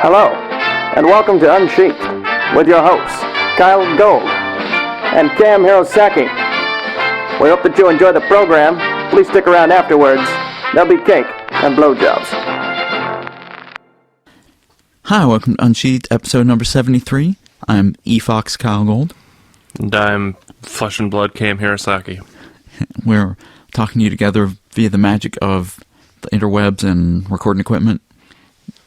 Hello, and welcome to Unsheathed with your hosts, Kyell and K.M. We hope that you enjoy the program. Please stick around afterwards. There'll be cake and blowjobs. Hi, welcome to Unsheathed, episode number 73. I'm E-Fox Kyell. And I'm Flesh and Blood K.M. We're talking to you together via the magic of the interwebs and recording equipment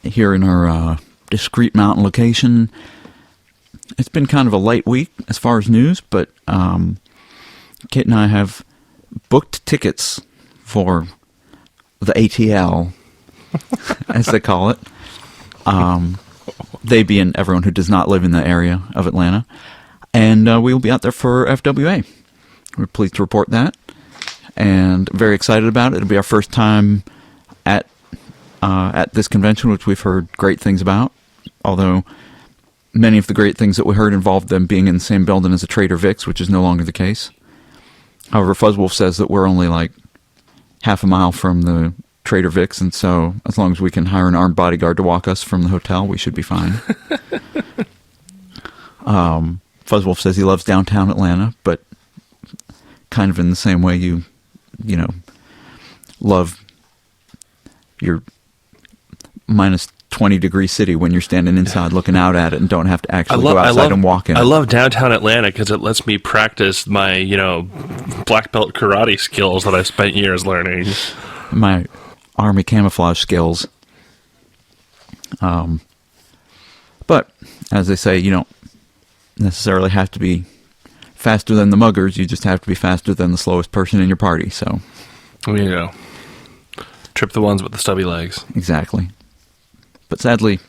here in our discreet mountain location. It's been kind of a light week as far as news, but Kit and I have booked tickets for the ATL, as they call it. They being everyone who does not live in the area of Atlanta. And we will be out there for FWA. We're pleased to report that. And very excited about it. It'll be our first time at this convention, which we've heard great things about. Although many of the great things that we heard involved them being in the same building as a Trader Vic's, which is no longer the case. However, Fuzzwolf says that we're only like half a mile from the Trader Vic's, and so as long as we can hire an armed bodyguard to walk us from the hotel, we should be fine. Fuzzwolf says he loves downtown Atlanta, but kind of in the same way you love your minus 20-degree city when you're standing inside looking out at it and don't have to actually go outside and walk in. I love downtown Atlanta because it lets me practice my, black belt karate skills that I've spent years learning. My army camouflage skills. But, as they say, you don't necessarily have to be faster than the muggers. You just have to be faster than the slowest person in your party, so. There you go. Trip the ones with the stubby legs. Exactly. But sadly,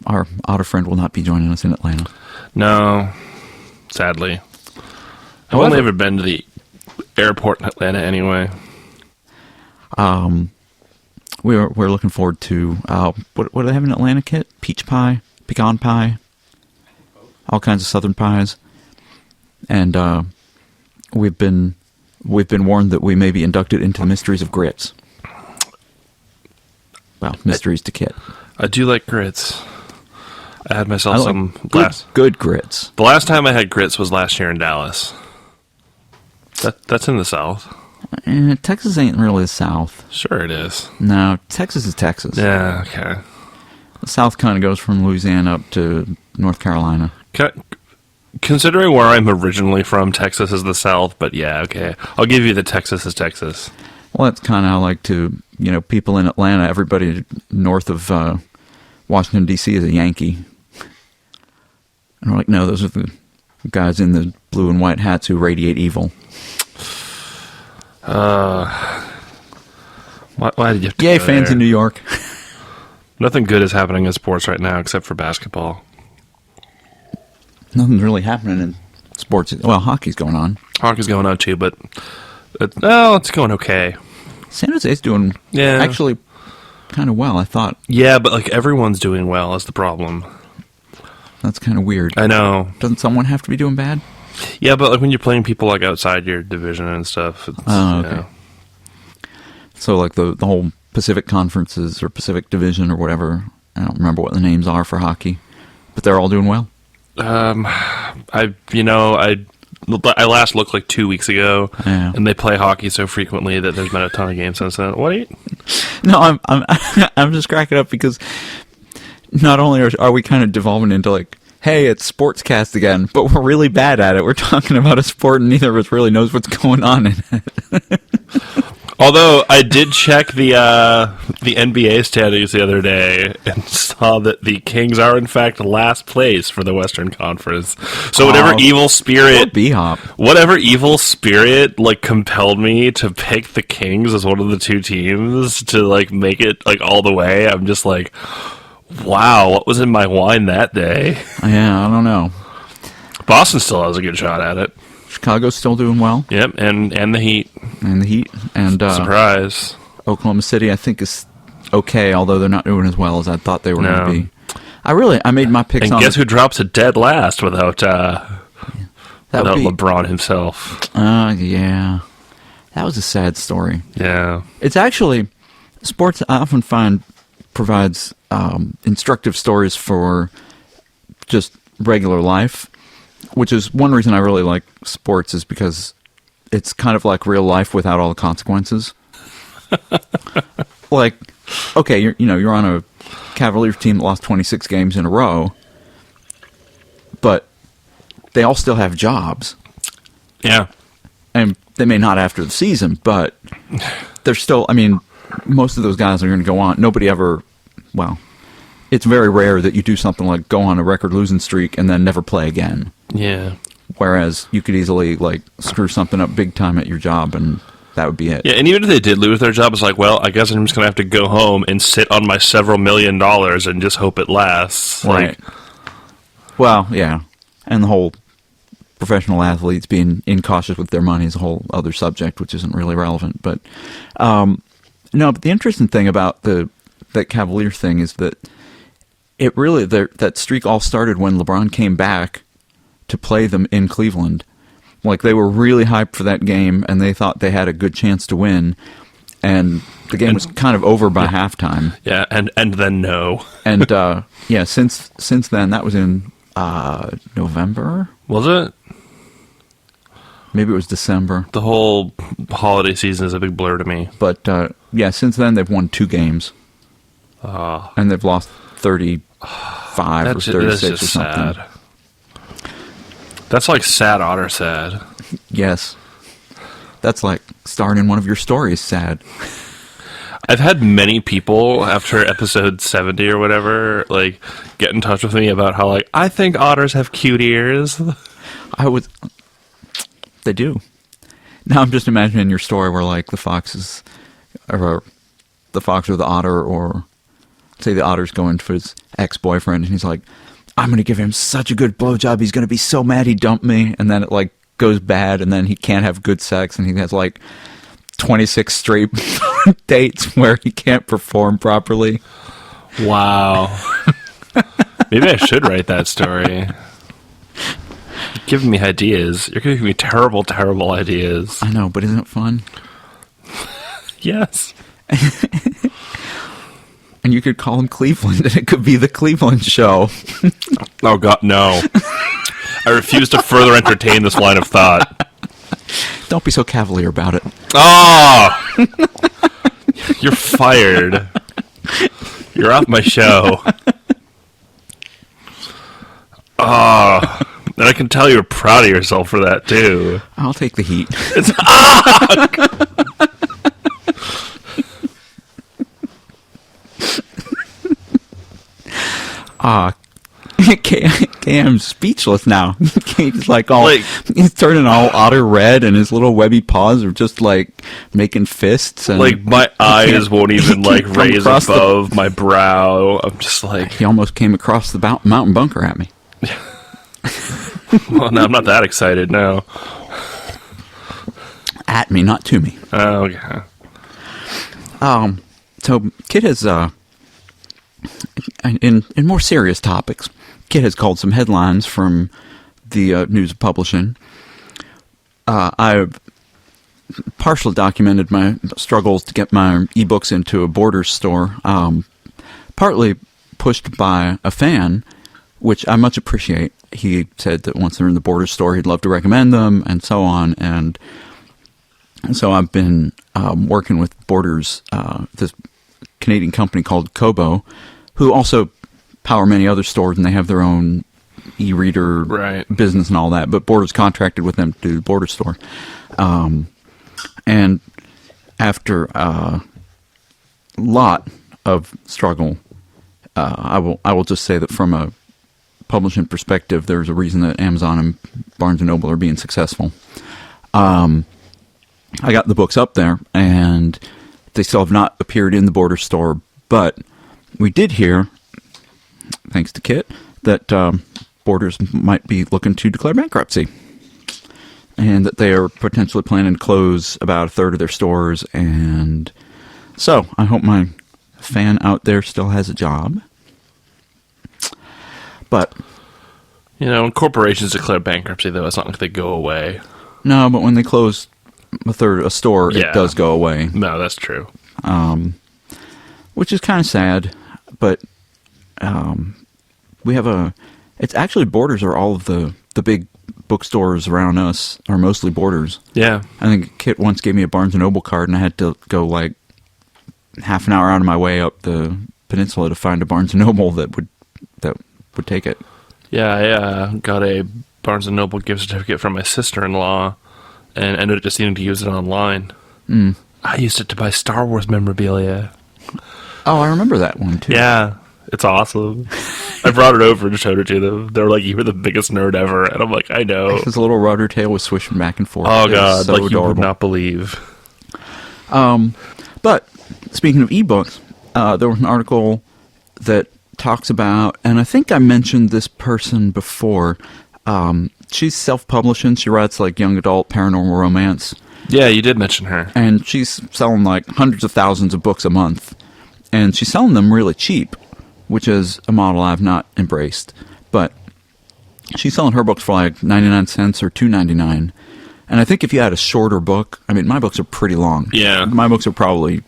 our otter friend will not be joining us in Atlanta. No, sadly. I've only ever been to the airport in Atlanta anyway. We're looking forward to what do they have in Atlanta, Kit? Peach pie, pecan pie, all kinds of southern pies, and we've been warned that we may be inducted into the mysteries of grits. Well, mysteries to Kit. I do like grits. I had myself some good grits. The last time I had grits was last year in Dallas. That's in the South. Texas ain't really the South. Sure it is. No, Texas is Texas. Yeah, okay. The South kind of goes from Louisiana up to North Carolina. Considering where I'm originally from, Texas is the South, but yeah, okay. I'll give you the Texas is Texas. Well, that's kind of how I like to, people in Atlanta, everybody north of Washington, D.C. is a Yankee. And we're like, no, those are the guys in the blue and white hats who radiate evil. Why did you have to Yay, go fans there? in New York. Nothing good is happening in sports right now except for basketball. Nothing's really happening in sports. Well, hockey's going on. Hockey's going on too, but it's going okay. San Jose's doing actually kind of well, I thought. Yeah, but everyone's doing well is the problem. That's kind of weird. I know. Doesn't someone have to be doing bad? Yeah, but when you're playing people outside your division and stuff. It's, okay. So the whole Pacific Conferences or Pacific Division or whatever, I don't remember what the names are for hockey, but they're all doing well. I last looked 2 weeks ago, and they play hockey so frequently that there's been a ton of games since then. What are you? No, I'm just cracking up because not only are we kind of devolving into hey, it's Sportscast again, but we're really bad at it. We're talking about a sport and neither of us really knows what's going on in it. Although I did check the NBA standings the other day and saw that the Kings are in fact last place for the Western Conference. So whatever evil spirit compelled me to pick the Kings as one of the two teams to make it all the way, I'm just wow, what was in my wine that day? Yeah, I don't know. Boston still has a good shot at it. Chicago's still doing well. Yep, and the Heat. And the Heat. And surprise. Oklahoma City, I think, is okay, although they're not doing as well as I thought they were going to be. I made my picks and guess who drops a dead last without LeBron himself? Yeah. That was a sad story. Yeah. It's actually, sports I often find provides instructive stories for just regular life, which is one reason I really like sports, is because it's kind of like real life without all the consequences. Like, okay, you're on a Cavaliers team that lost 26 games in a row, but they all still have jobs. Yeah. And they may not after the season, but they're still, I mean, most of those guys are going to go on. Nobody ever, well, it's very rare that you do something like go on a record losing streak and then never play again. Yeah. Whereas you could easily, like, screw something up big time at your job and that would be it. Yeah, and even if they did lose their job, it's like, well, I guess I'm just going to have to go home and sit on my several $1 million and just hope it lasts. Right. Like, well, yeah. And the whole professional athletes being incautious with their money is a whole other subject, which isn't really relevant. But, no, but the interesting thing about that Cavaliers thing is that it really, that streak all started when LeBron came back to play them in Cleveland. Like, they were really hyped for that game, and they thought they had a good chance to win. And the game was kind of over by halftime. Yeah, and then no. And, yeah, since then, that was in November? Was it? Maybe it was December. The whole holiday season is a big blur to me. But, yeah, since then, they've won 2 games. And they've lost 35 or 36 or something. Sad. That's like sad otter sad. Yes. That's like starring in one of your stories sad. I've had many people after episode 70 or whatever, like, get in touch with me about how, like, I think otters have cute ears. They do. Now I'm just imagining your story where, like, the fox or the otter, or say the otter's going for his ex-boyfriend, and he's like, I'm going to give him such a good blowjob, he's going to be so mad he dumped me, and then it, like, goes bad, and then he can't have good sex, and he has, like, 26 straight dates where he can't perform properly. Wow. Maybe I should write that story. You're giving me ideas. You're giving me terrible, terrible ideas. I know, but isn't it fun? Yes. And you could call him Cleveland, and it could be the Cleveland Show. Oh, God, no. I refuse to further entertain this line of thought. Don't be so cavalier about it. Oh! You're fired. You're off my show. Oh. And I can tell you're proud of yourself for that, too. I'll take the heat. K.M.'s speechless now. He's like he's turning all otter red, and his little webby paws are just like making fists. And like, my eyes won't even like raise above my brow. I'm just like, he almost came across the mountain bunker at me. Well, no, I'm not that excited now. At me, not to me. Oh, yeah. So Kit has in more serious topics, Kit has called some headlines from the News of Publishing. I've partially documented my struggles to get my ebooks into a Borders store, partly pushed by a fan, which I much appreciate. He said that once they're in the Borders store, he'd love to recommend them, and so on. And so I've been working with Borders, this Canadian company called Kobo, who also power many other stores, and they have their own e-reader business and all that. But Borders contracted with them to do the Borders store. And after a lot of struggle, I will just say that from a publishing perspective, there's a reason that Amazon and Barnes & Noble are being successful. I got the books up there, and they still have not appeared in the Borders store, but we did hear, thanks to Kit, that Borders might be looking to declare bankruptcy, and that they are potentially planning to close about a third of their stores. And so I hope my fan out there still has a job. But, you know, when corporations declare bankruptcy, though, it's not like they go away. No, but when they close a store, it does go away. No, that's true. Which is kind of sad. but we have it's actually Borders are all of the big bookstores around us are mostly Borders. Yeah. I think Kit once gave me a Barnes & Noble card, and I had to go like half an hour out of my way up the peninsula to find a Barnes & Noble that would take it. Yeah, I got a Barnes & Noble gift certificate from my sister-in-law and ended up just needing to use it online. I used it to buy Star Wars memorabilia. Oh, I remember that one, too. Yeah, it's awesome. I brought it over and showed it to them. They were like, "You were the biggest nerd ever." And I'm like, "I know." His little rudder tail was swishing back and forth. Oh, God, so like adorable. you would not believe. But speaking of ebooks, there was an article that talks about, and I think I mentioned this person before. She's self-publishing. She writes like young adult paranormal romance. Yeah, you did mention her. And she's selling like hundreds of thousands of books a month. And she's selling them really cheap, which is a model I've not embraced. But she's selling her books for like 99 cents or $2.99. And I think if you had a shorter book, I mean, my books are pretty long. Yeah. My books are probably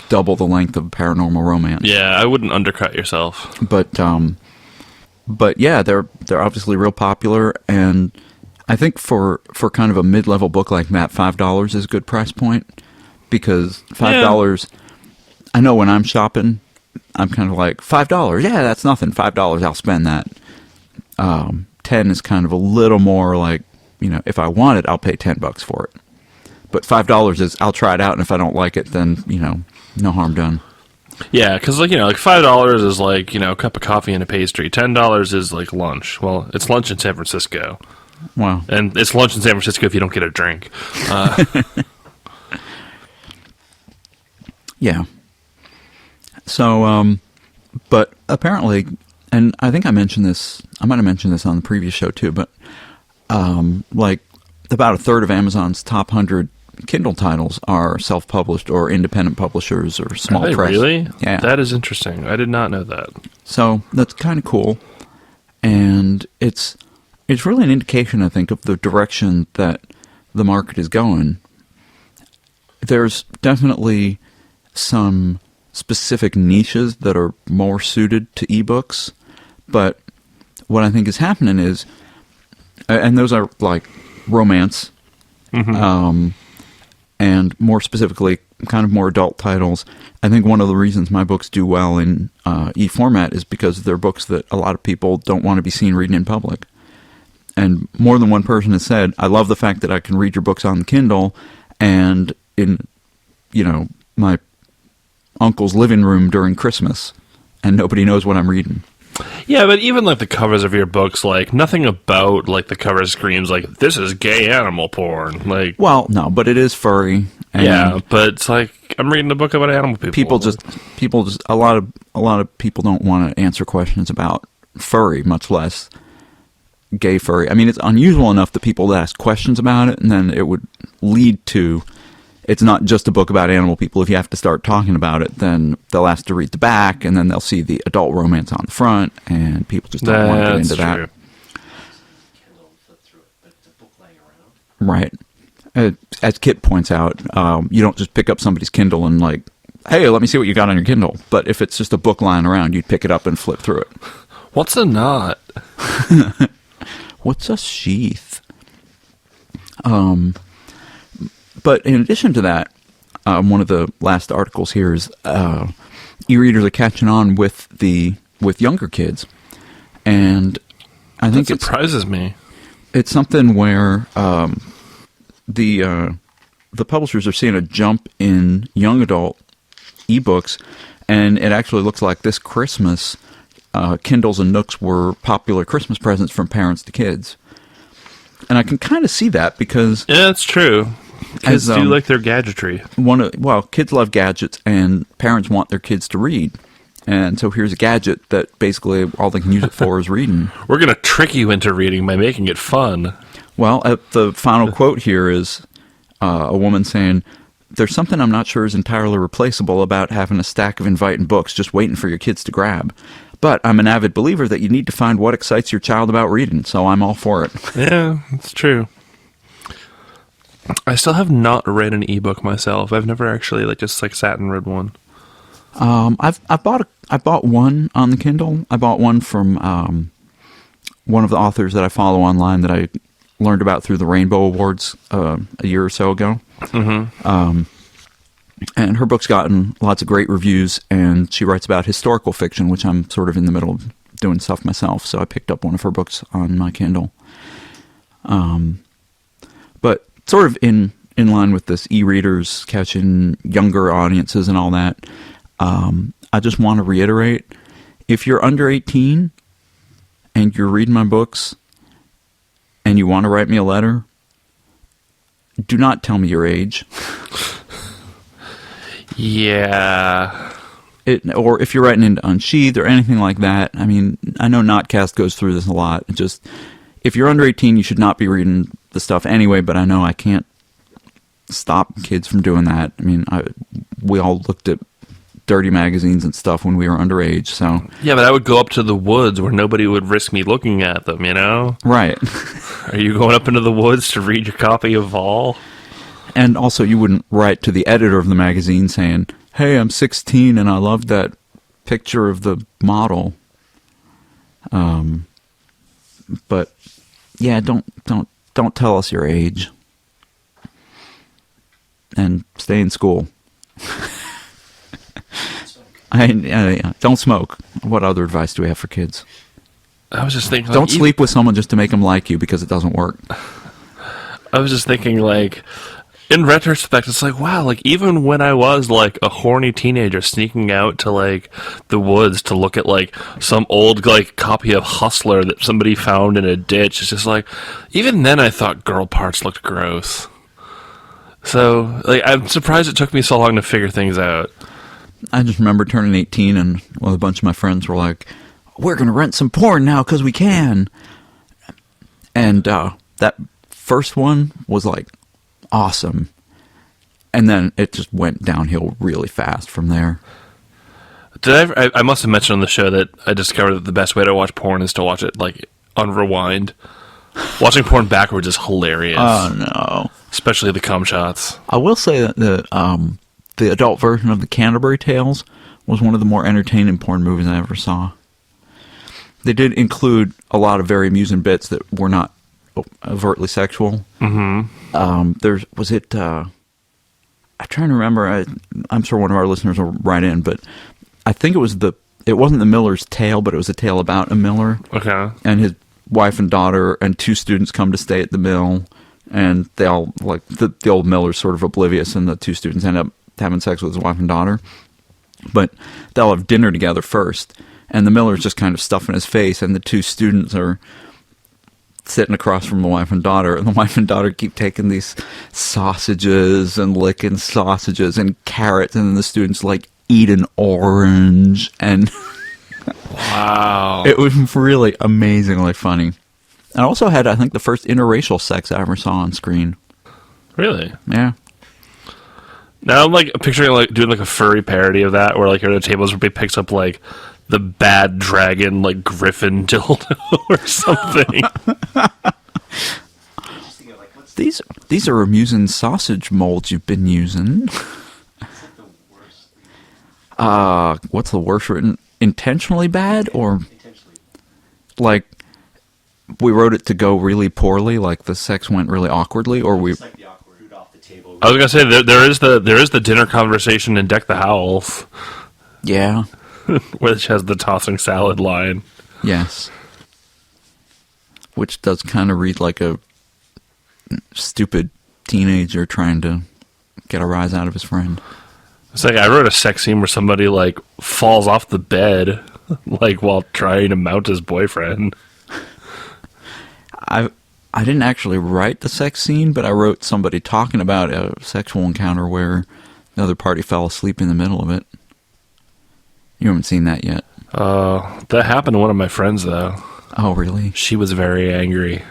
double the length of paranormal romance. Yeah, I wouldn't undercut yourself. But yeah, they're obviously real popular, and I think for kind of a mid-level book like that, $5 is a good price point, because $5, I know when I'm shopping, I'm kind of like, $5, yeah, that's nothing. $5, I'll spend that. 10 is kind of a little more like, you know, if I want it, I'll pay $10 for it. But $5 is, I'll try it out, and if I don't like it, then, you know, no harm done. Yeah, because, like, you know, like $5 is like, you know, a cup of coffee and a pastry. $10 is like lunch. Well, it's lunch in San Francisco. Wow. And it's lunch in San Francisco if you don't get a drink. Yeah. So, but apparently, and I think I might have mentioned this on the previous show too, but, like, about a third of Amazon's top 100 Kindle titles are self-published or independent publishers or small Are they press. really? Yeah. That is interesting. I did not know that. So that's kind of cool, and it's really an indication, I think, of the direction that the market is going. There's definitely some specific niches that are more suited to ebooks, but what I think is happening is, and those are like romance, and more specifically, kind of more adult titles. I think one of the reasons my books do well in e-format is because they're books that a lot of people don't want to be seen reading in public. And more than one person has said, I love the fact that I can read your books on the Kindle and in, you know, my uncle's living room during Christmas, and nobody knows what I'm reading. Yeah, but even, like, the covers of your books, like, nothing about, like, the cover screams, like, this is gay animal porn. Like, Well, no, but it is furry. And yeah, but it's like, I'm reading a book about animal people. people just a lot of people don't want to answer questions about furry, much less gay furry. I mean, it's unusual enough that people ask questions about it, and then it would lead to, it's not just a book about animal people. If you have to start talking about it, then they'll ask to read the back, and then they'll see the adult romance on the front, and people just don't want to get into that. Right. As Kit points out, you don't just pick up somebody's Kindle and like, hey, let me see what you got on your Kindle. But if it's just a book lying around, you'd pick it up and flip through it. What's a knot? What's a sheath? But in addition to that, one of the last articles here is e-readers are catching on with younger kids, and I think That surprises me. It's something where the publishers are seeing a jump in young adult ebooks, and it actually looks like this Christmas, Kindles and Nooks were popular Christmas presents from parents to kids. And I can kind of see that because... Yeah, that's true. Kids do like their gadgetry. Kids love gadgets, and parents want their kids to read. And so here's a gadget that basically all they can use it for is reading. We're going to trick you into reading by making it fun. Well, the final quote here is a woman saying, "There's something I'm not sure is entirely replaceable about having a stack of inviting books just waiting for your kids to grab. But I'm an avid believer that you need to find what excites your child about reading, so I'm all for it." Yeah, it's true. I still have not read an ebook myself. I've never actually just sat and read one. I bought one on the Kindle. I bought one from one of the authors that I follow online that I learned about through the Rainbow Awards a year or so ago. Mm-hmm. And her book's gotten lots of great reviews, and she writes about historical fiction, which I'm sort of in the middle of doing stuff myself, so I picked up one of her books on my Kindle. But sort of in line with this e-readers catching younger audiences and all that, I just want to reiterate, if you're under 18 and you're reading my books and you want to write me a letter, do not tell me your age. Yeah. Or if you're writing into Unsheathed or anything like that, I mean, I know Notcast goes through this a lot. If you're under 18, you should not be reading the stuff anyway, but I know I can't stop kids from doing that. I mean, we all looked at dirty magazines and stuff when we were underage, so... Yeah, but I would go up to the woods where nobody would risk me looking at them, you know? Right. Are you going up into the woods to read your copy of Vol? And also, you wouldn't write to the editor of the magazine saying, "Hey, I'm 16 and I love that picture of the model." But yeah, don't tell us your age, and stay in school. I don't smoke. What other advice do we have for kids? I was just thinking, don't sleep with someone just to make them like you, because it doesn't work. I was just thinking, like, in retrospect, it's like, wow, like, even when I was, like, a horny teenager sneaking out to, like, the woods to look at, like, some old, like, copy of Hustler that somebody found in a ditch, it's just like, even then I thought girl parts looked gross. So, like, I'm surprised it took me so long to figure things out. I just remember turning 18 and a bunch of my friends were like, "We're going to rent some porn now because we can." And that first one was, like, awesome, and then it just went downhill really fast from there. I must have mentioned on the show that I discovered that the best way to watch porn is to watch it, like, on rewind. Watching porn backwards is hilarious. Oh no, especially the cum shots. I will say that the adult version of the Canterbury Tales was one of the more entertaining porn movies I ever saw. They did include a lot of very amusing bits that were not overtly sexual. Mm-hmm. I'm trying to remember. I'm sure one of our listeners will write in, but I think it wasn't the miller's tale, but it was a tale about a miller. Okay. And his wife and daughter and two students come to stay at the mill, and they all, like, the old miller's sort of oblivious, and the two students end up having sex with his wife and daughter. But they'll have dinner together first, and the miller's just kind of stuffing his face, and the two students are sitting across from the wife and daughter, and the wife and daughter keep taking these sausages and licking sausages and carrots, and then the students, like, eat an orange, and wow, it was really amazingly funny. And also had, I think, the first interracial sex I ever saw on screen. Really? Yeah. Now I'm, like, picturing, like, doing, like, a furry parody of that, where, like, you're at the tables where he picks up, like, the bad dragon, like, griffin dildo or something. These are amusing sausage molds you've been using. What's the worst written? Intentionally bad, or like we wrote it to go really poorly, like the sex went really awkwardly, or we. Like the awkward off the table. I was gonna say there is the dinner conversation in Deck the Howls. Yeah. Which has the tossing salad line. Yes. Which does kind of read like a stupid teenager trying to get a rise out of his friend. It's like I wrote a sex scene where somebody, like, falls off the bed, like, while trying to mount his boyfriend. I didn't actually write the sex scene, but I wrote somebody talking about a sexual encounter where the other party fell asleep in the middle of it. You haven't seen that yet. That happened to one of my friends, though. Oh, really? She was very angry.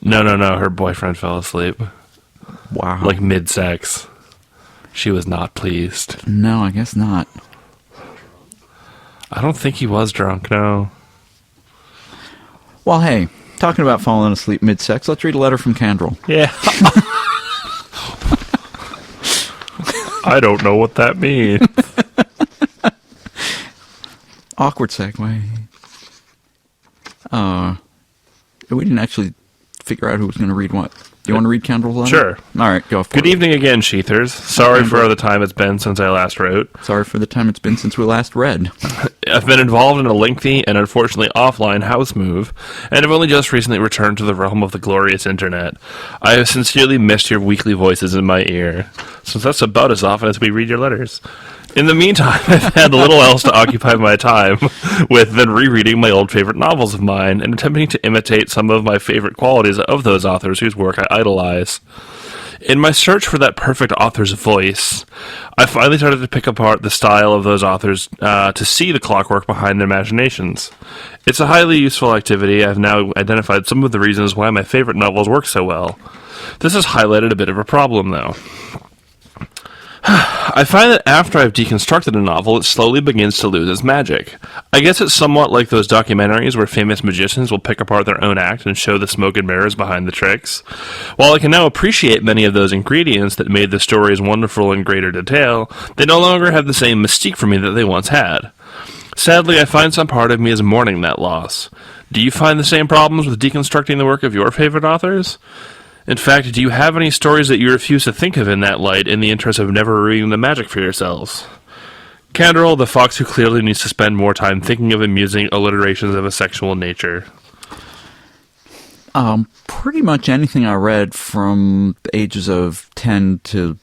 No. Her boyfriend fell asleep. Wow. Like, mid-sex. She was not pleased. No, I guess not. I don't think he was drunk, no. Well, hey, talking about falling asleep mid-sex, let's read a letter from Candrel. Yeah. I don't know what that means. Awkward segue. We didn't actually figure out who was going to read what. Do you want to read Kendall's letter? Sure. All right, go for it. Good evening again, Sheathers. Sorry for the time it's been since I last wrote. Sorry for the time it's been since we last read. I've been involved in a lengthy and unfortunately offline house move, and have only just recently returned to the realm of the glorious internet. I have sincerely missed your weekly voices in my ear, since that's about as often as we read your letters. In the meantime, I've had little else to occupy my time with than rereading my old favorite novels of mine and attempting to imitate some of my favorite qualities of those authors whose work I idolize. In my search for that perfect author's voice, I finally started to pick apart the style of those authors to see the clockwork behind their imaginations. It's a highly useful activity. I've now identified some of the reasons why my favorite novels work so well. This has highlighted a bit of a problem, though. I find that after I've deconstructed a novel, it slowly begins to lose its magic. I guess it's somewhat like those documentaries where famous magicians will pick apart their own act and show the smoke and mirrors behind the tricks. While I can now appreciate many of those ingredients that made the stories wonderful in greater detail, they no longer have the same mystique for me that they once had. Sadly, I find some part of me is mourning that loss. Do you find the same problems with deconstructing the work of your favorite authors? In fact, do you have any stories that you refuse to think of in that light in the interest of never ruining the magic for yourselves? Canderel, the fox who clearly needs to spend more time thinking of amusing alliterations of a sexual nature. Pretty much anything I read from the ages of 10 to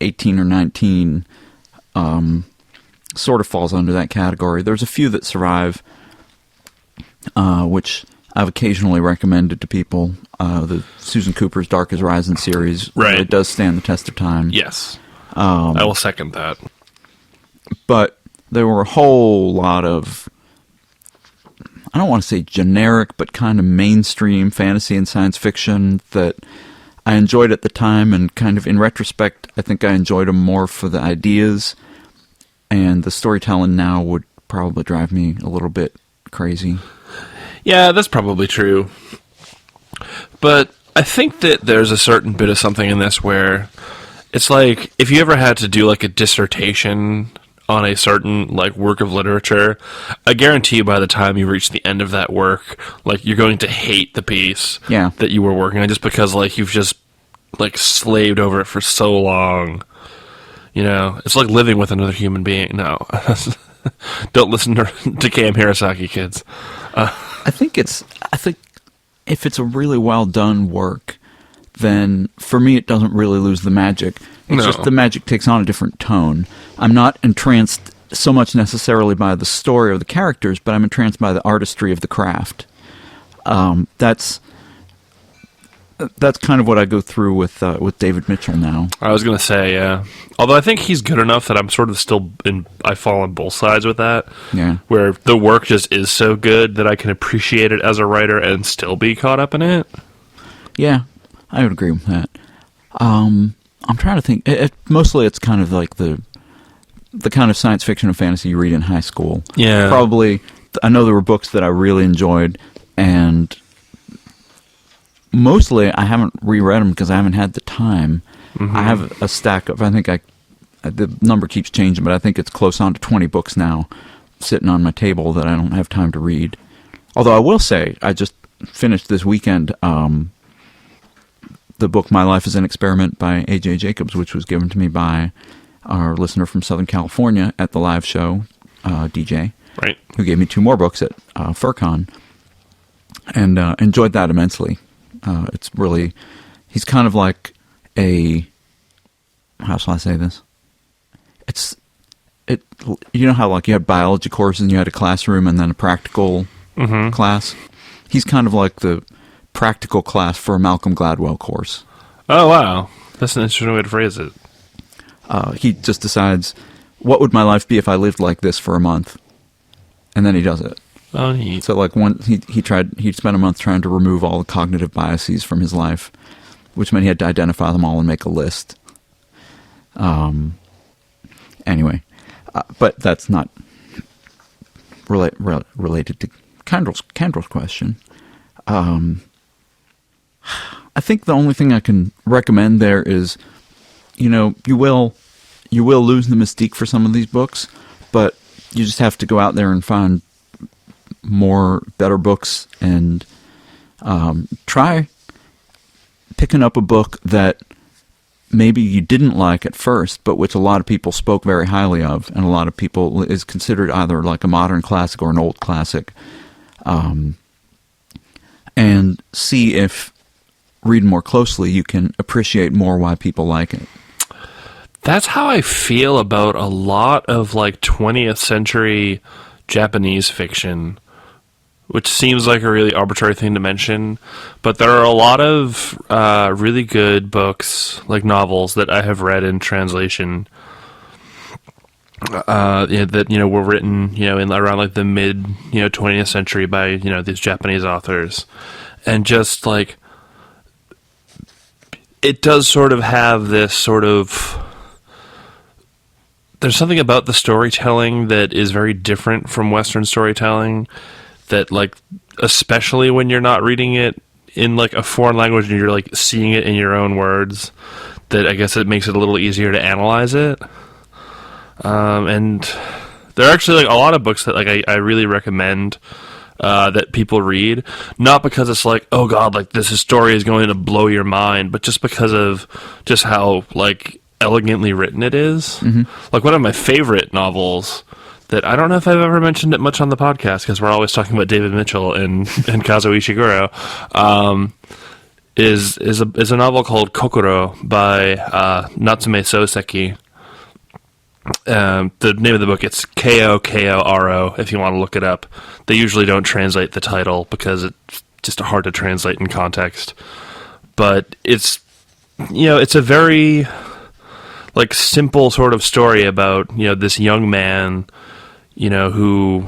18 or 19 sort of falls under that category. There's a few that survive, which I've occasionally recommended to people. The Susan Cooper's Dark as Rising series. Right. It does stand the test of time. Yes. I will second that. But there were a whole lot of, I don't want to say generic, but kind of mainstream fantasy and science fiction that I enjoyed at the time, and kind of in retrospect, I think I enjoyed them more for the ideas, and the storytelling now would probably drive me a little bit crazy. Yeah, that's probably true. But I think that there's a certain bit of something in this where it's like, if you ever had to do like a dissertation on a certain like work of literature, I guarantee you by the time you reach the end of that work, like you're going to hate the piece that you were working on, just because like you've just like slaved over it for so long. You know, it's like living with another human being. No. Don't listen to K.M. Hirosaki, kids. I think if it's a really well done work, then for me it doesn't really lose the magic. It's just the magic takes on a different tone. I'm not entranced so much necessarily by the story or the characters, but I'm entranced by the artistry of the craft. That's kind of what I go through with David Mitchell now. I was going to say, yeah. Although I think he's good enough that I'm sort of still I fall on both sides with that. Yeah. Where the work just is so good that I can appreciate it as a writer and still be caught up in it. Yeah, I would agree with that. I'm trying to think. Mostly it's kind of like the kind of science fiction and fantasy you read in high school. Yeah. Probably, I know there were books that I really enjoyed, and mostly I haven't reread them because I haven't had the time. Mm-hmm. I have a stack of, the number keeps changing, but I think it's close on to 20 books now sitting on my table that I don't have time to read. Although I will say, I just finished this weekend the book My Life is an Experiment by A.J. Jacobs, which was given to me by our listener from Southern California at the live show, DJ, right, who gave me 2 more books at FurCon, and enjoyed that immensely. It's really, he's kind of like how shall I say this? You know how like you had biology courses and you had a classroom and then a practical class? He's kind of like the practical class for a Malcolm Gladwell course. Oh, wow. That's an interesting way to phrase it. He just decides, what would my life be if I lived like this for a month? And then he does it. Oh, neat. So like he spent a month trying to remove all the cognitive biases from his life, which meant he had to identify them all and make a list. Anyway, but that's not related to Kendall's question. I think the only thing I can recommend there is you will lose the mystique for some of these books, but you just have to go out there and find better books and try picking up a book that maybe you didn't like at first, but which a lot of people spoke very highly of, and a lot of people is considered either like a modern classic or an old classic, and see if reading more closely you can appreciate more why people like it. That's how I feel about a lot of 20th century Japanese fiction, which seems like a really arbitrary thing to mention, but there are a lot of really good books, like novels, that I have read in translation that were written in around the mid 20th century by these Japanese authors, and just it does sort of have this sort of, there's something about the storytelling that is very different from Western storytelling, that especially when you're not reading it in a foreign language and you're seeing it in your own words, that I guess it makes it a little easier to analyze it. And there are actually a lot of books that I really recommend that people read, not because it's oh god, this story is going to blow your mind, but just because of just how elegantly written it is. Mm-hmm. One of my favorite novels that I don't know if I've ever mentioned it much on the podcast, because we're always talking about David Mitchell and Kazuo Ishiguro, is a novel called Kokoro by Natsume Soseki. The name of the book, it's Koro, if you want to look it up. They usually don't translate the title because it's just hard to translate in context. But it's a very simple sort of story about this young man who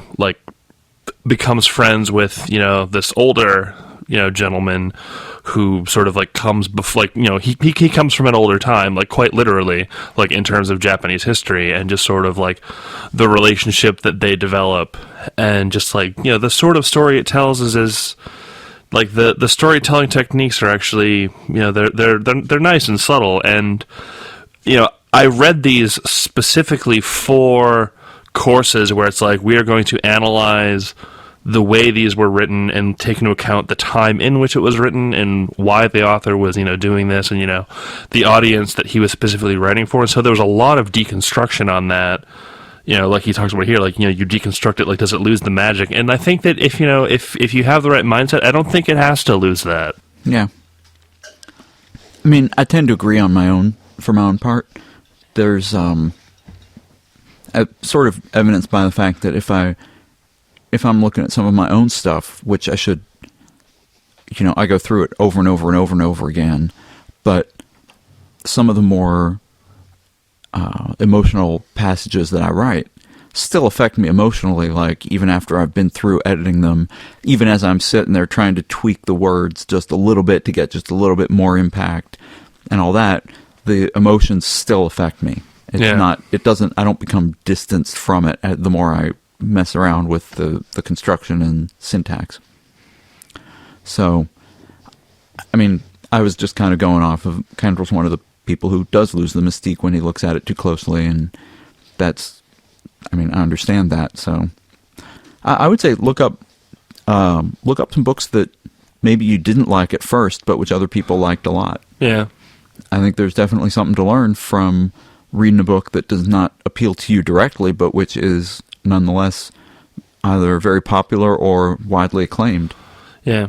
becomes friends with this older gentleman who sort of comes before, he comes from an older time, quite literally, in terms of Japanese history, and just sort of the relationship that they develop, and just the sort of story it tells is the storytelling techniques are actually they're nice and subtle, and I read these specifically for courses where it's we are going to analyze the way these were written and take into account the time in which it was written and why the author was, doing this, and, the audience that he was specifically writing for. And so there was a lot of deconstruction on that, like he talks about here, you deconstruct it, does it lose the magic? And I think that if you have the right mindset, I don't think it has to lose that. Yeah. I mean, I tend to agree for my own part. There's, sort of evidenced by the fact that if I'm looking at some of my own stuff, which I should, I go through it over and over and over and over again, but some of the more emotional passages that I write still affect me emotionally, even after I've been through editing them, even as I'm sitting there trying to tweak the words just a little bit to get just a little bit more impact and all that, the emotions still affect me. I don't become distanced from it the more I mess around with the construction and syntax. So, I mean, I was just kind of going off of Kendall's one of the people who does lose the mystique when he looks at it too closely, and I understand that. So, I would say look up some books that maybe you didn't like at first, but which other people liked a lot. Yeah. I think there's definitely something to learn from reading a book that does not appeal to you directly, but which is nonetheless either very popular or widely acclaimed. Yeah.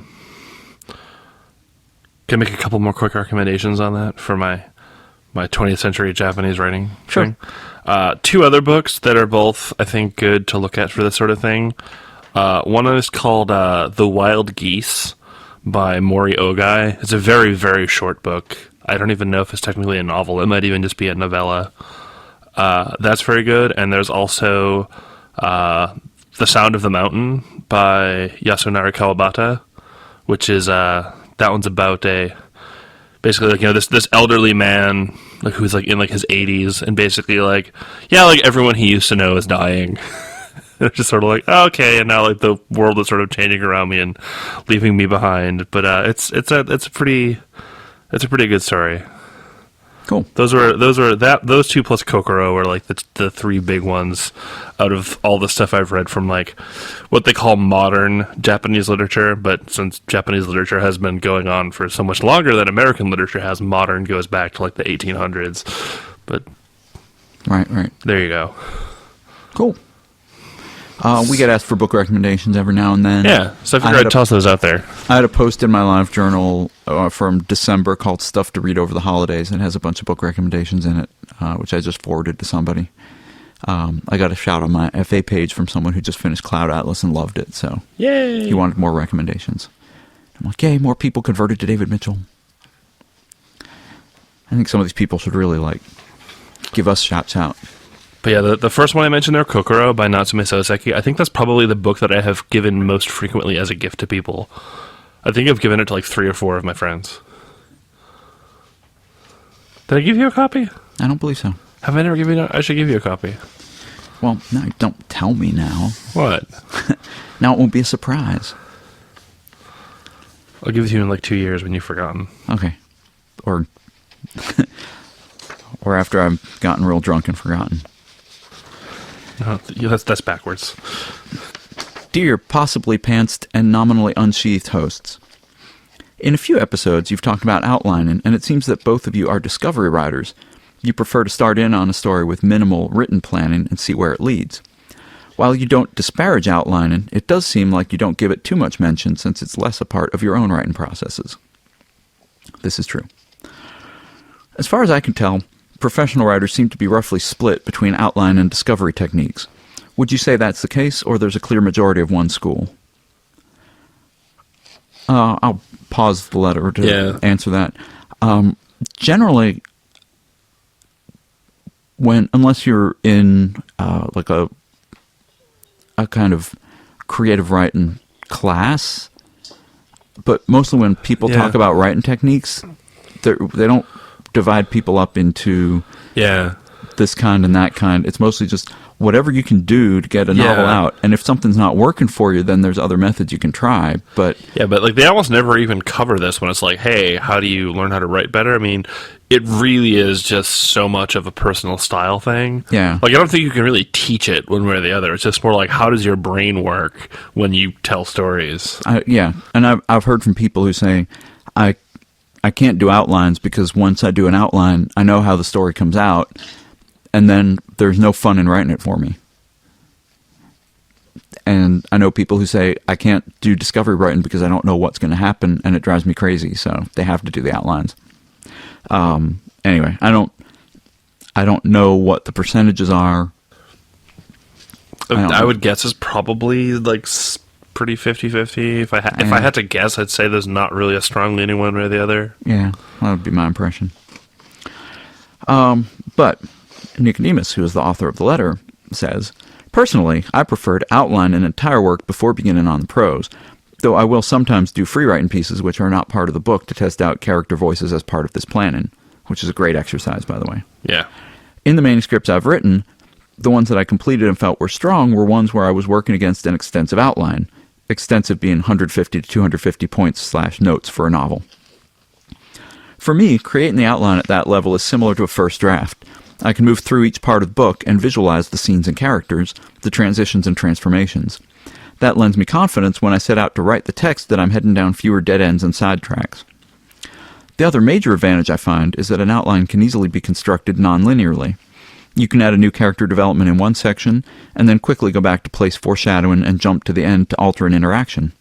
Can I make a couple more quick recommendations on that for my 20th century Japanese writing thing? Two other books that are both, I think, good to look at for this sort of thing. One is called The Wild Geese by Mori Ogai. It's a very, very short book. I don't even know if it's technically a novel. It might even just be a novella. That's very good. And there's also The Sound of the Mountain by Yasunari Kawabata, which is that one's about basically this elderly man who's in his 80s, and basically everyone he used to know is dying. It's just sort of okay, and now the world is sort of changing around me and leaving me behind. But it's a pretty good story. Cool. Those two plus Kokoro are like the three big ones out of all the stuff I've read from like what they call modern Japanese literature. But since Japanese literature has been going on for so much longer than American literature has, modern goes back to like the 1800s. But right. There you go. Cool. We get asked for book recommendations every now and then. Yeah, so I figured I'd toss those out there. I had a post in my live journal from December called Stuff to Read Over the Holidays, and it has a bunch of book recommendations in it, which I just forwarded to somebody. I got a shout on my FA page from someone who just finished Cloud Atlas and loved it, so yay! He wanted more recommendations. I'm like, yay, more people converted to David Mitchell. I think some of these people should really, give us shouts out. But yeah, the first one I mentioned there, Kokoro by Natsume Soseki, I think that's probably the book that I have given most frequently as a gift to people. I think I've given it to 3 or 4 of my friends. Did I give you a copy? I don't believe so. Have I never given you I should give you a copy. Well, no, don't tell me now. What? Now it won't be a surprise. I'll give it to you in 2 years when you've forgotten. Okay. Or after I've gotten real drunk and forgotten. No, that's backwards. Dear possibly pantsed and nominally unsheathed hosts, in a few episodes you've talked about outlining, and it seems that both of you are discovery writers. You prefer to start in on a story with minimal written planning and see where it leads. While you don't disparage outlining, it does seem like you don't give it too much mention since it's less a part of your own writing processes. This is true. As far as I can tell, professional writers seem to be roughly split between outline and discovery techniques. Would you say that's the case, or there's a clear majority of one school? I'll pause the letter to answer that. Generally, unless you're in a kind of creative writing class, but mostly when people talk about writing techniques, they don't divide people up into this kind and that kind. It's mostly just whatever you can do to get a novel out. And if something's not working for you, then there's other methods you can try. But they almost never even cover this when it's like, hey, how do you learn how to write better? I mean, it really is just so much of a personal style thing. Yeah. I don't think you can really teach it one way or the other. It's just more like, how does your brain work when you tell stories? And I've heard from people who say, I can't do outlines because once I do an outline, I know how the story comes out, and then there's no fun in writing it for me. And I know people who say, I can't do discovery writing because I don't know what's going to happen, and it drives me crazy, so they have to do the outlines. Anyway, I don't know what the percentages are. I would guess it's probably pretty 50-50. If I had to guess, I'd say there's not really a strong leaning one way or the other. Yeah, that would be my impression. But Nicodemus, who is the author of the letter, says, personally, I prefer to outline an entire work before beginning on the prose, though I will sometimes do free writing pieces which are not part of the book to test out character voices as part of this planning, which is a great exercise, by the way. Yeah. In the manuscripts I've written, the ones that I completed and felt were strong were ones where I was working against an extensive outline, extensive being 150 to 250 points/notes for a novel. For me, creating the outline at that level is similar to a first draft. I can move through each part of the book and visualize the scenes and characters, the transitions and transformations. That lends me confidence when I set out to write the text that I'm heading down fewer dead ends and sidetracks. The other major advantage I find is that an outline can easily be constructed non-linearly. You can add a new character development in one section, and then quickly go back to place foreshadowing and jump to the end to alter an interaction.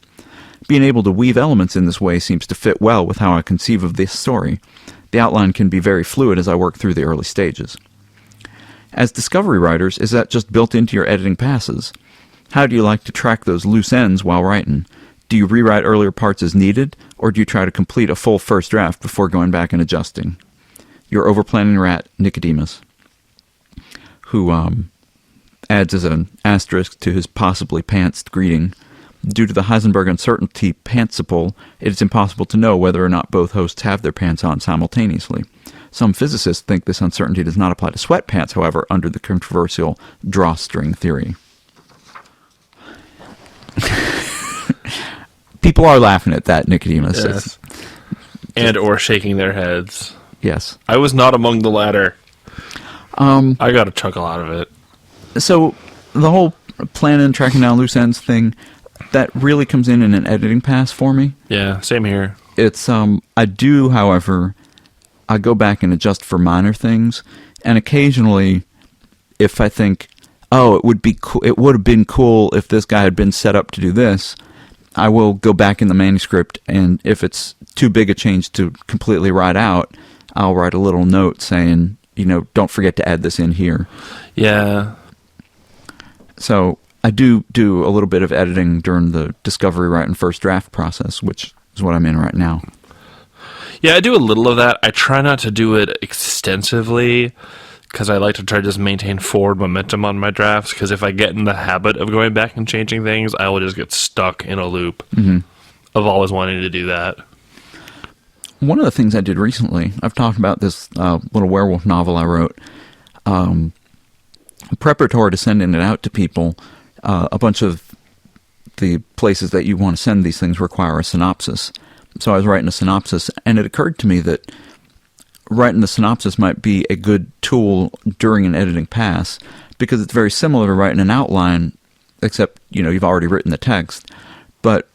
Being able to weave elements in this way seems to fit well with how I conceive of this story. The outline can be very fluid as I work through the early stages. As discovery writers, is that just built into your editing passes? How do you like to track those loose ends while writing? Do you rewrite earlier parts as needed, or do you try to complete a full first draft before going back and adjusting? Your overplanning rat, Nicodemus, who adds as an asterisk to his possibly pantsed greeting, due to the Heisenberg uncertainty pantsiple, it is impossible to know whether or not both hosts have their pants on simultaneously. Some physicists think this uncertainty does not apply to sweatpants, however, under the controversial drawstring theory. People are laughing at that, Nicodemus. Yes. And or shaking their heads. Yes. I was not among the latter. I got a chuckle out of it. So the whole planning and tracking down loose ends thing, that really comes in an editing pass for me. Yeah, same here. It's I do, however, I go back and adjust for minor things, and occasionally, if I think, oh, it would have been cool if this guy had been set up to do this, I will go back in the manuscript, and if it's too big a change to completely write out, I'll write a little note saying, don't forget to add this in here. Yeah. So I do a little bit of editing during the discovery, write, and first draft process, which is what I'm in right now. Yeah, I do a little of that. I try not to do it extensively because I like to try to just maintain forward momentum on my drafts, because if I get in the habit of going back and changing things, I will just get stuck in a loop of always wanting to do that. One of the things I did recently, I've talked about this little werewolf novel I wrote, preparatory to sending it out to people, a bunch of the places that you want to send these things require a synopsis. So I was writing a synopsis, and it occurred to me that writing the synopsis might be a good tool during an editing pass, because it's very similar to writing an outline, except, you've already written the text. But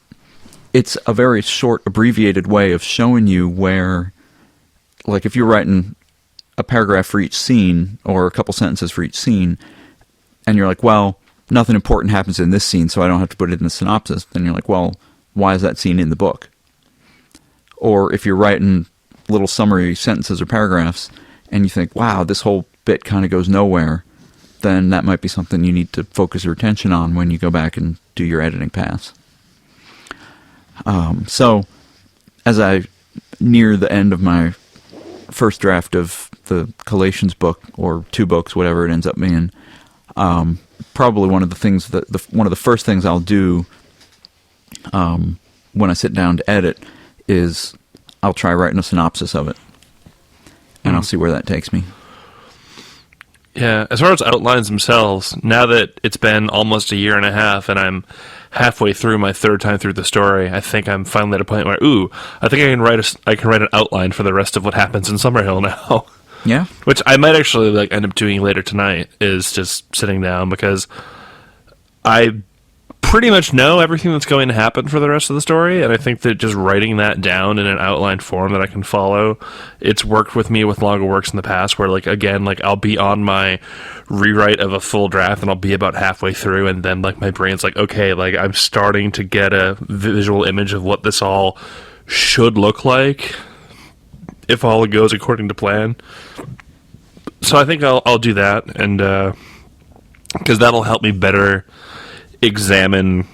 it's a very short, abbreviated way of showing you where, like if you're writing a paragraph for each scene, or a couple sentences for each scene, and you're like, well, nothing important happens in this scene, so I don't have to put it in the synopsis, then you're like, well, why is that scene in the book? Or if you're writing little summary sentences or paragraphs, and you think, wow, this whole bit kind of goes nowhere, then that might be something you need to focus your attention on when you go back and do your editing pass. So, as I near the end of my first draft of the Collations book, or 2 books, whatever it ends up being, probably one of the things one of the first things I'll do when I sit down to edit is I'll try writing a synopsis of it, and I'll see where that takes me. Yeah, as far as outlines themselves, now that it's been almost a year and a half and I'm halfway through my third time through the story, I think I'm finally at a point where, I think I can write an outline for the rest of what happens in Summerhill now. Yeah? Which I might actually end up doing later tonight, is just sitting down, because I pretty much know everything that's going to happen for the rest of the story, and I think that just writing that down in an outline form that I can follow, it's worked with me with longer works in the past, where I'll be on my rewrite of a full draft, and I'll be about halfway through, and then my brain's okay, I'm starting to get a visual image of what this all should look like if all goes according to plan. So I think I'll do that, and because that'll help me better examine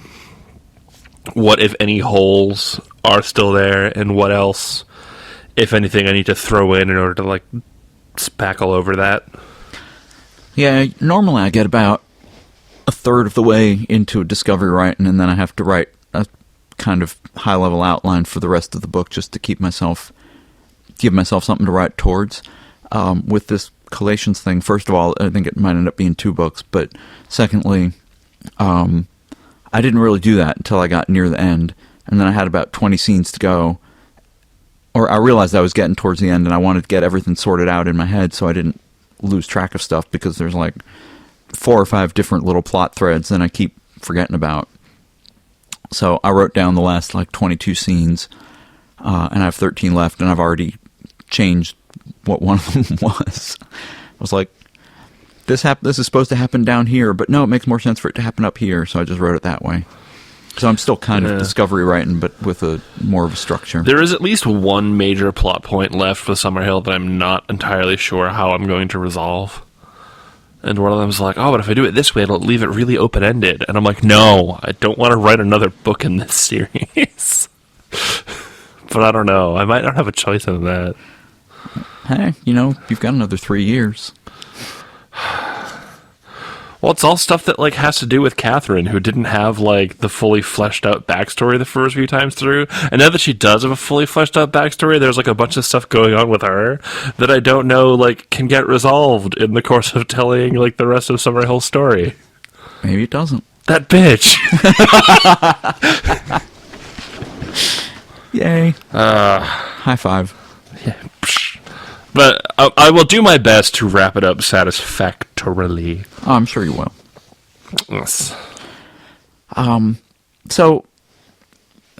what, if any, holes are still there, and what else, if anything, I need to throw in order to spackle over that. Yeah, normally I get about a third of the way into a discovery writing, and then I have to write a kind of high-level outline for the rest of the book, just to give myself something to write towards. With this Collations thing, first of all, I think it might end up being 2 books, but secondly, I didn't really do that until I got near the end, and then I had about 20 scenes to go, or I realized I was getting towards the end, and I wanted to get everything sorted out in my head so I didn't lose track of stuff, because there's 4 or 5 different little plot threads that I keep forgetting about. So I wrote down the last 22 scenes, and I have 13 left, and I've already changed what one of them was. I was like, this is supposed to happen down here, but no, it makes more sense for it to happen up here, so I just wrote it that way. So I'm still kind of discovery writing, but with more of a structure. There is at least one major plot point left with Summerhill that I'm not entirely sure how I'm going to resolve. And one of them is but if I do it this way, it'll leave it really open-ended. And I'm like, no, I don't want to write another book in this series. But I don't know. I might not have a choice in that. Hey, you've got another 3 years. Well, it's all stuff that has to do with Catherine, who didn't have the fully fleshed out backstory the first few times through. And now that she does have a fully fleshed out backstory, there's a bunch of stuff going on with her that I don't know can get resolved in the course of telling the rest of Summerhill's story. Maybe it doesn't. That bitch. Yay. High five. Yeah. But I will do my best to wrap it up satisfactorily. Oh, I'm sure you will. Yes. So,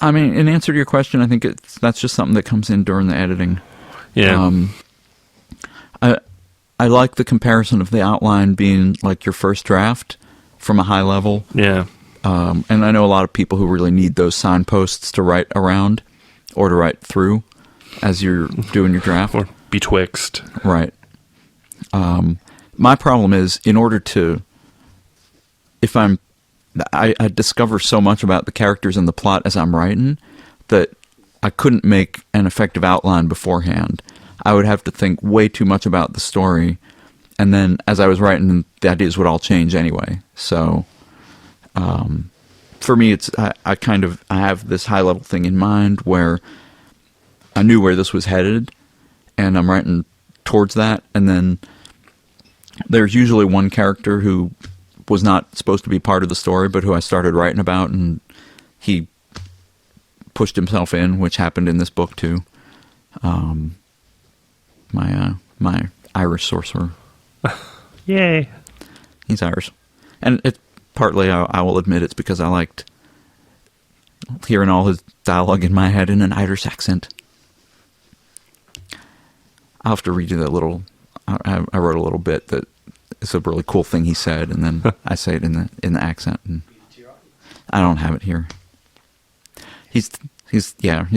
I mean, in answer to your question, I think that's just something that comes in during the editing. Yeah. I like the comparison of the outline being like your first draft from a high level. Yeah. And I know a lot of people who really need those signposts to write around or to write through as you're doing your draft. Or betwixt. Right. My problem is, in order to, I discover so much about the characters and the plot as I'm writing that I couldn't make an effective outline beforehand. I would have to think way too much about the story, and then as I was writing, the ideas would all change anyway. So, for me, I have this high level thing in mind where I knew where this was headed, and I'm writing towards that, and then there's usually one character who was not supposed to be part of the story, but who I started writing about, and he pushed himself in, which happened in this book too. My Irish sorcerer. Yay. He's Irish. And it's partly, I will admit, it's because I liked hearing all his dialogue in my head in an Irish accent. I'll have to read you that little, I wrote a little bit that it's a really cool thing he said, and then I say it in the accent, and I don't have it here. He's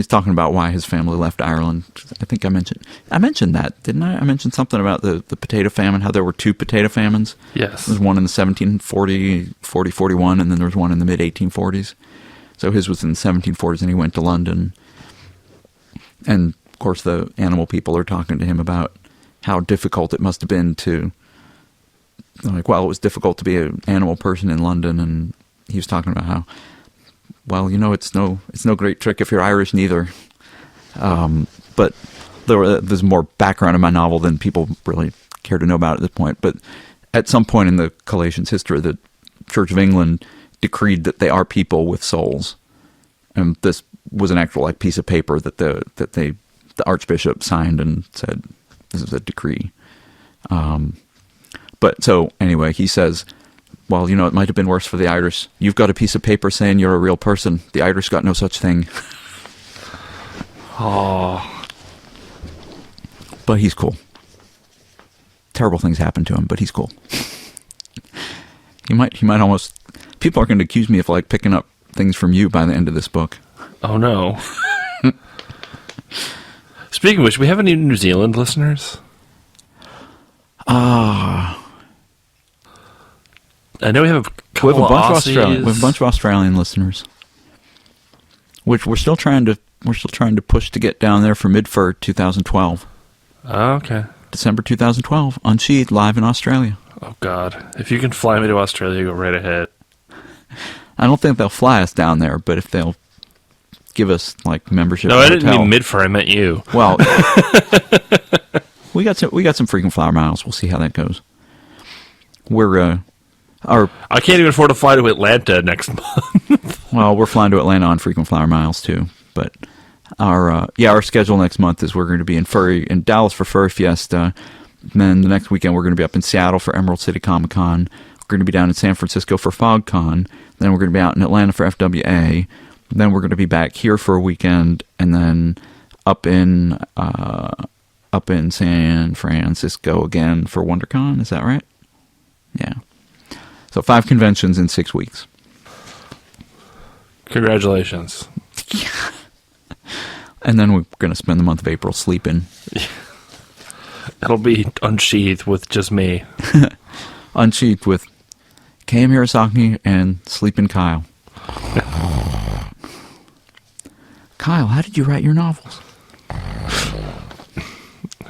talking about why his family left Ireland. I think I mentioned that, didn't I? I mentioned something about the potato famine, how there were two potato famines. Yes. There was one in the 41, and then there was one in the mid-1840s. So his was in the 1740s, and he went to London. And, of course, the animal people are talking to him about how difficult it must have been to, like, well, it was difficult to be an animal person in London, and he was talking about how, well, you know, it's no great trick if you're Irish neither. But there's more background in my novel than people really care to know about at this point. But at some point in the collation's history, the Church of England decreed that they are people with souls, and this was an actual piece of paper that the Archbishop signed and said this is a decree. But so anyway, he says, well, you know, it might have been worse for the Irish. You've got a piece of paper saying you're a real person. The Irish got no such thing. Oh. But he's cool. Terrible things happen to him, but he's cool. He might almost... People are going to accuse me of, picking up things from you by the end of this book. Oh, no. Speaking of which, we have any New Zealand listeners? I know we have a couple of Aussies. We have a bunch of Australian listeners, which we're still trying to push to get down there for Mid-Fur 2012. Oh, okay. December 2012, Unsheathed live in Australia. Oh God! If you can fly me to Australia, go right ahead. I don't think they'll fly us down there, but if they'll give us membership. No, I didn't mean Mid-Fur. I meant you. Well, we got some frequent flyer miles. We'll see how that goes. I can't even afford to fly to Atlanta next month. Well, we're flying to Atlanta on frequent flyer miles too, but our schedule next month is we're going to be in Dallas for Furry Fiesta, and then the next weekend we're going to be up in Seattle for Emerald City Comic Con. We're going to be down in San Francisco for FogCon. Then we're going to be out in Atlanta for FWA. Then we're going to be back here for a weekend, and then up in San Francisco again for WonderCon. Is that right? Yeah. So 5 conventions in 6 weeks. Congratulations. And then we're going to spend the month of April sleeping. It'll be Unsheathed with just me. Unsheathed with K.M. Hirosaki and Sleeping Kyell. Kyell, how did you write your novels? Are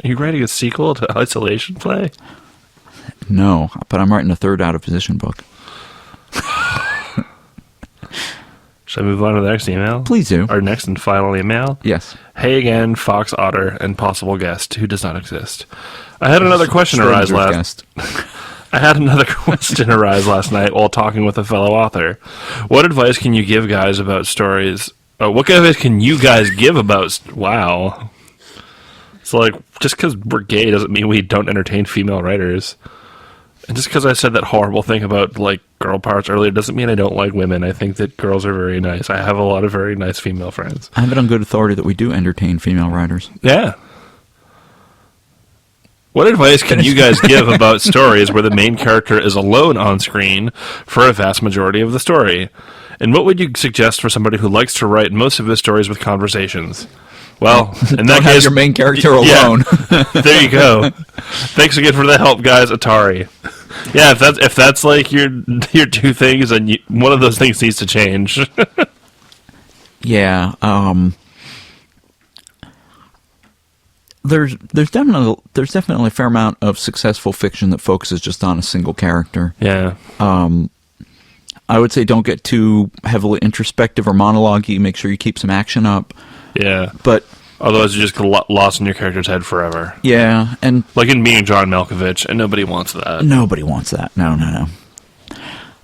you writing a sequel to Isolation Play? No, but I'm writing a third out-of-position book. Should I move on to the next email? Please do. Our next and final email? Yes. Hey again, Fox Otter and possible guest who does not exist. I had another question arise last night while talking with a fellow author. What advice can you give guys about stories? What advice can you guys give about... Wow. So, like, just because we're gay doesn't mean we don't entertain female writers. And just because I said that horrible thing about, like, girl parts earlier doesn't mean I don't like women. I think that girls are very nice. I have a lot of very nice female friends. I have it on good authority that we do entertain female writers. Yeah. What advice can you guys give about stories where the main character is alone on screen for a vast majority of the story? And what would you suggest for somebody who likes to write most of his stories with conversations? Well, in that Don't case, have your main character alone. Yeah, there you go. Thanks again for the help, guys. Atari. Yeah, if that's like your two things, and one of those things needs to change. Yeah. There's definitely a fair amount of successful fiction that focuses just on a single character. Yeah. I would say don't get too heavily introspective or monologue-y. Make sure you keep some action up. Yeah. But otherwise, you just get lost in your character's head forever. Yeah, and like in Being John Malkovich, and nobody wants that. Nobody wants that. No.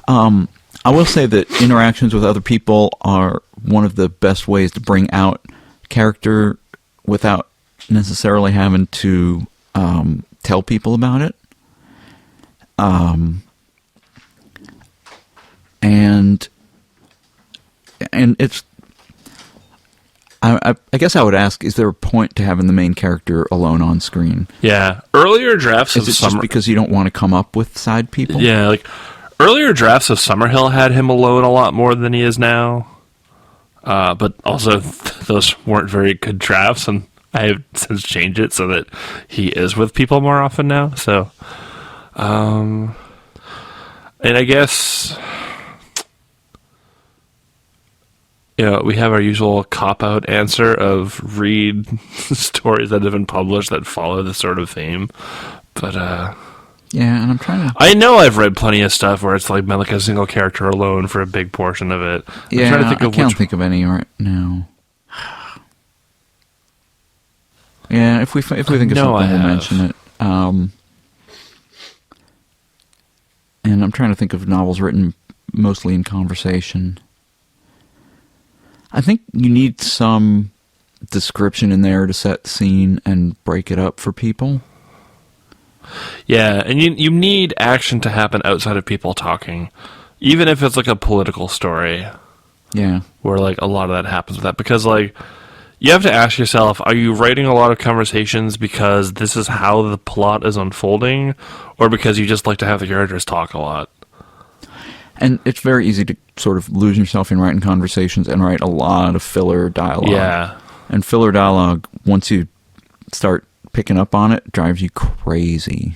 I will say that interactions with other people are one of the best ways to bring out character without necessarily having to tell people about it. And it's... I guess I would ask, is there a point to having the main character alone on screen? Yeah. Earlier drafts of Is it just because you don't want to come up with side people? Yeah, like, earlier drafts of Summerhill had him alone a lot more than he is now. But also, those weren't very good drafts, and I have since changed it so that he is with people more often now. So, and I guess... You know, we have our usual cop-out answer of read stories that have been published that follow this sort of theme. But, yeah, and I'm trying to... I know I've read plenty of stuff where it's like been like a single character alone for a big portion of it. Yeah, I can't think of any right now. Yeah, if we think of something, we'll mention it. And I'm trying to think of novels written mostly in conversation. I think you need some description in there to set the scene and break it up for people. Yeah, and you need action to happen outside of people talking. Even if it's like a political story. Yeah. Where like a lot of that happens with that. Because like, you have to ask yourself, are you writing a lot of conversations because this is how the plot is unfolding? Or because you just like to have the characters talk a lot? And it's very easy to sort of lose yourself in writing conversations and write a lot of filler dialogue. Yeah. And filler dialogue, once you start picking up on it, drives you crazy.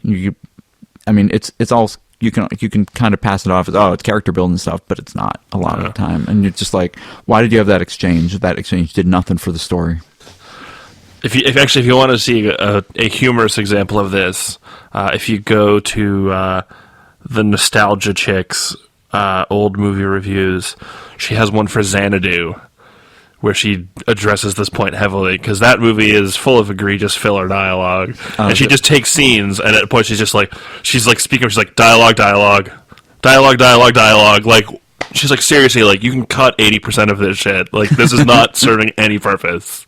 It's all... You can kind of pass it off as, oh, it's character building stuff, but it's not a lot of the time. And it's just like, why did you have that exchange? That exchange did nothing for the story. If you want to see a humorous example of this, if you go to the Nostalgia Chick's old movie reviews, she has one for Xanadu, where she addresses this point heavily, because that movie is full of egregious filler dialogue. And she just takes scenes, and at a point she's speaking, she's like, dialogue. Like, she's like, seriously, like, you can cut 80% of this shit. Like, this is not serving any purpose.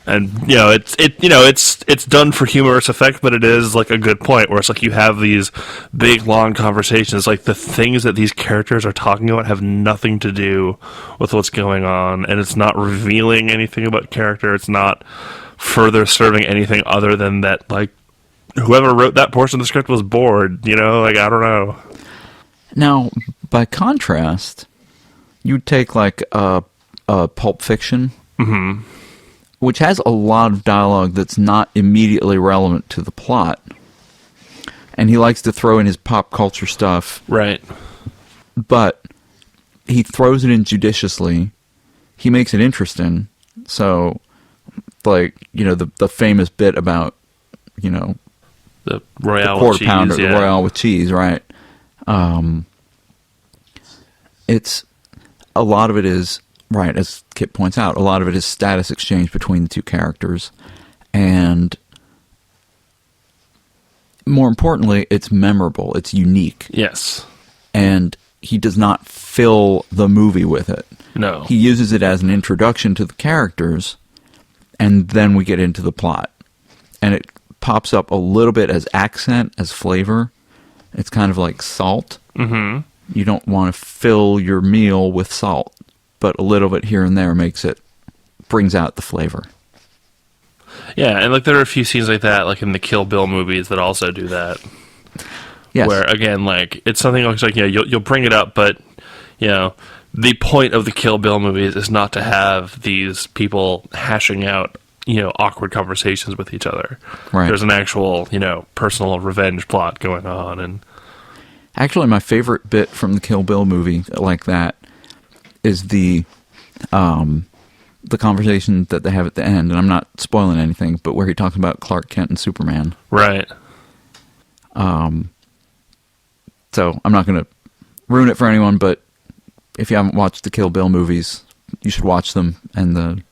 And, it's done for humorous effect, but it is, like, a good point, where it's like you have these big, long conversations, like, the things that these characters are talking about have nothing to do with what's going on, and it's not revealing anything about character, it's not further serving anything other than that, like, whoever wrote that portion of the script was bored, like, I don't know. Now, by contrast, you take, like, a Pulp Fiction, which has a lot of dialogue that's not immediately relevant to the plot. And he likes to throw in his pop culture stuff. Right. But he throws it in judiciously. He makes it interesting. So, like, the famous bit about, the Royale quarter with cheese, pounder, the Royale with cheese, right? It's a lot of it is... Right, as Kit points out, a lot of it is status exchange between the two characters. And more importantly, it's memorable. It's unique. Yes. And he does not fill the movie with it. No. He uses it as an introduction to the characters, and then we get into the plot. And it pops up a little bit as accent, as flavor. It's kind of like salt. Mm-hmm. You don't want to fill your meal with salt, but a little bit here and there brings out the flavor. Yeah, and like there are a few scenes like that, like in the Kill Bill movies, that also do that. Yes. Where again, like it's something like you'll bring it up, but the point of the Kill Bill movies is not to have these people hashing out awkward conversations with each other. Right. There's an actual personal revenge plot going on, and actually, my favorite bit from the Kill Bill movie like that is the conversation that they have at the end, and I'm not spoiling anything, but where he talks about Clark Kent and Superman. Right. So I'm not going to ruin it for anyone, but if you haven't watched the Kill Bill movies, you should watch them, and the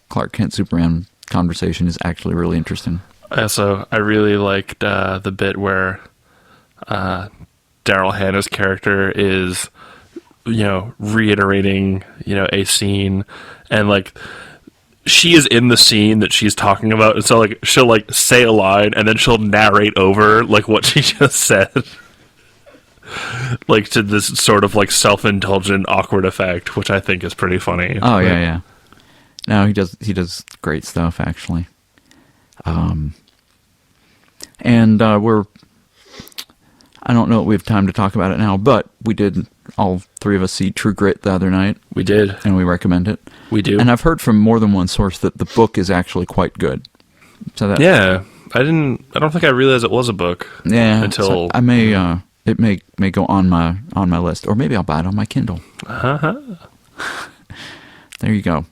Clark Kent Superman conversation is actually really interesting. I really liked the bit where Daryl Hannah's character is reiterating a scene, and like she is in the scene that she's talking about, and so like she'll like say a line and then she'll narrate over like what she just said. Like to this sort of like self-indulgent awkward effect, which I think is pretty funny. Oh yeah. No, he does great stuff actually. And I don't know if we have time to talk about it now, but we did, all three of us, see True Grit the other night. We did. And we recommend it. We do. And I've heard from more than one source that the book is actually quite good. So that I don't think I realized it was a book. Yeah. Until so I may it may go on my list, or maybe I'll buy it on my Kindle. Uh-huh. There you go.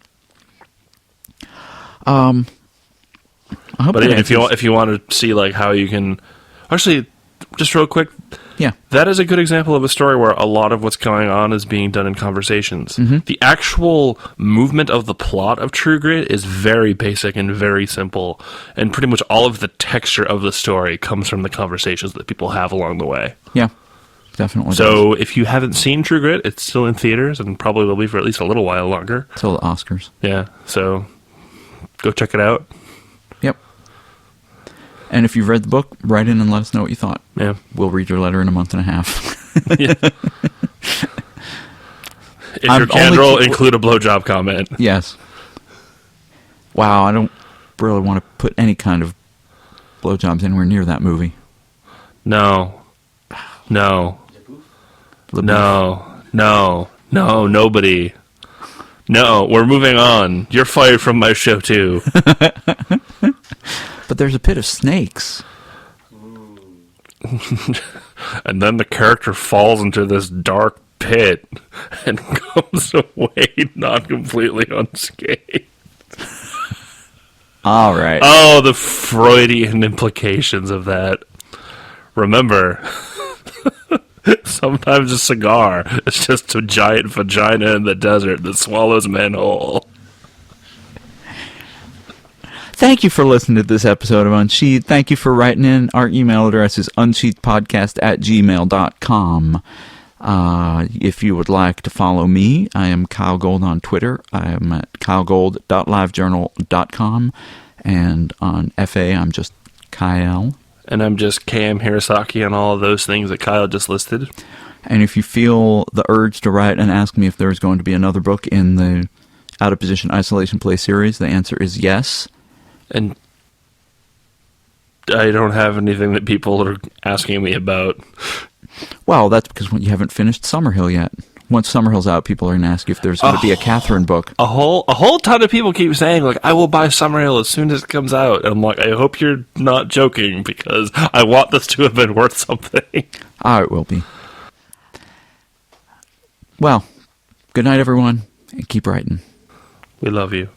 I hope but if you want to see like how you can actually, just real quick, yeah, that is a good example of a story where a lot of what's going on is being done in conversations. Mm-hmm. The actual movement of the plot of True Grit is very basic and very simple, and pretty much all of the texture of the story comes from the conversations that people have along the way. Yeah, definitely. So if you haven't seen True Grit, it's still in theaters and probably will be for at least a little while longer. Till the Oscars. Yeah, so go check it out. Yep. And if you've read the book, write in and let us know what you thought. Yeah. We'll read your letter in a month and a half. Yeah. If your candle, include a blowjob comment. Yes. Wow, I don't really want to put any kind of blowjobs anywhere near that movie. No, nobody. No, we're moving on. You're fired from my show, too. But there's a pit of snakes. And then the character falls into this dark pit and comes away not completely unscathed. All right. Oh, the Freudian implications of that. Remember, sometimes a cigar is just a giant vagina in the desert that swallows men whole. Thank you for listening to this episode of Unsheathed. Thank you for writing in. Our email address is unsheathedpodcast@gmail.com. If you would like to follow me, I am Kyle Gold on Twitter. I am at kylegold.livejournal.com. And on FA, I'm just Kyell. And I'm just K.M. Hirosaki and all of those things that Kyle just listed. And if you feel the urge to write and ask me if there's going to be another book in the Out of Position Isolation Play series, the answer is yes. And I don't have anything that people are asking me about. Well, that's because you haven't finished Summerhill yet. Once Summerhill's out, people are going to ask if there's going to be a Catherine book. A whole ton of people keep saying, like, I will buy Summerhill as soon as it comes out. And I'm like, I hope you're not joking, because I want this to have been worth something. Oh, it will be. Well, good night, everyone, and keep writing. We love you.